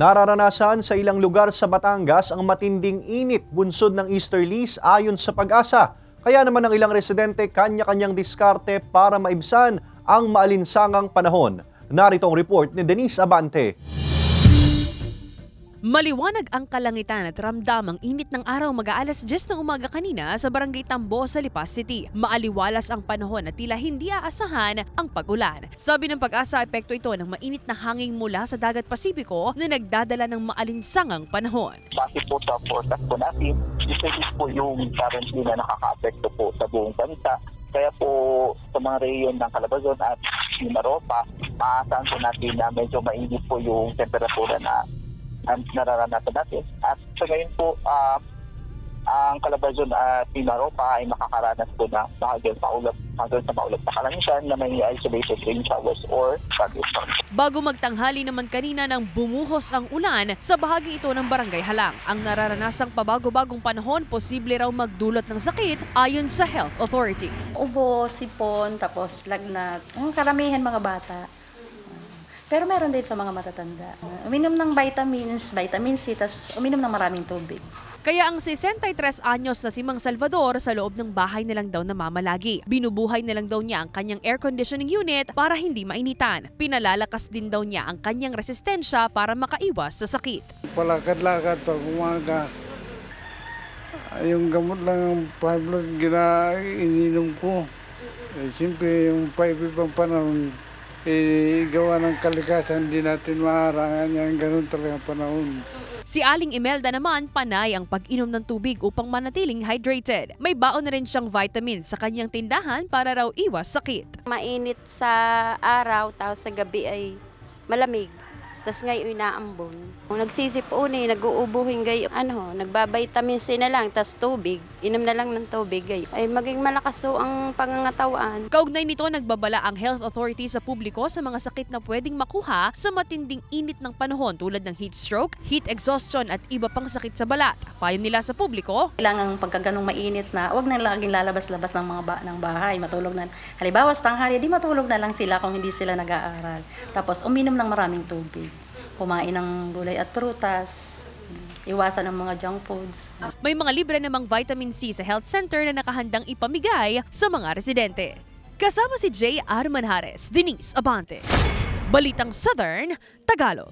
Nararanasan sa ilang lugar sa Batangas ang matinding init bunsod ng easterlies ayon sa Pag-asa. Kaya naman ang ilang residente kanya-kanyang diskarte para maibsan ang maalinsangang panahon. Narito ang report ni Denise Abante. Maliwanag ang kalangitan at ramdam ang init ng araw mag-aalas 10 ng umaga kanina sa Barangay Tambo sa Lipas City. Maaliwalas ang panahon at tila hindi aasahan ang pag-ulan. Sabi ng Pag-asa, epekto ito ng mainit na hangin mula sa Dagat Pasipiko na nagdadala ng maalinsangang panahon. Base po sa forecast po natin, isa po yung currently na nakaka-apekto po sa buong bansa. Kaya po sa mga rehiyon ng Calabarzon at Mimaropa, saan po natin na medyo mainit po yung temperatura na nararanasan natin. At sa ngayon po, ang Calabarzon at Mimaropa ay makakaranas po na hanggang sa maulap na kalangitan na may isolated rain showers or thunderstorms. Bago magtanghali naman kanina nang bumuhos ang ulan sa bahagi ito ng Barangay Halang. Ang nararanasang pabago-bagong panahon posible raw magdulot ng sakit ayon sa Health Authority. Ubo, sipon, tapos lagnat. Ang karamihan mga bata. Pero meron din sa mga matatanda. Uminom ng vitamins, vitamin C, tapos uminom ng maraming tubig. Kaya ang 63 anyos na si Mang Salvador sa loob ng bahay na lang daw namamalagi. Binubuhay na lang daw niya ang kanyang air conditioning unit para hindi mainitan. Pinalalakas din daw niya ang kanyang resistensya para makaiwas sa sakit. Palakad-lakad pag umaga. Yung gamot lang ng Pablo ininom ko. Siyempre yung ibang panahon, gawa ng kalikasan, hindi natin maarangan yan, ganun talagang panahon. Si Aling Imelda naman, panay ang pag-inom ng tubig upang manatiling hydrated. May baon na rin siyang vitamins sa kanyang tindahan para raw iwas sakit. Mainit sa araw, tapos sa gabi ay malamig. Tapos ngayon inaambon. Nagsisipon nag-uubuhin gayo. Nagbabitamin C na lang, tapos tubig. Inom na lang ng tubig gayo. Ay maging malakas ang pangangatawan. Kaugnay nito, nagbabala ang Health Authority sa publiko sa mga sakit na pwedeng makuha sa matinding init ng panahon tulad ng heat stroke, heat exhaustion at iba pang sakit sa balat. Payo nila sa publiko, Kailangan pagka ganong mainit na, huwag na laging lalabas-labas ng ng bahay. Matulog na. Halimbawa, sa tanghali, di matulog na lang sila kung hindi sila nag-aaral. Tapos uminom ng maraming tubig. Kumain ng gulay at prutas. Iwasan ang mga junk foods. may mga libre namang vitamin C sa health center na nakahandang ipamigay sa mga residente. Kasama si J. R. Manjares, Denise Abante. Balitang Southern, Tagalog.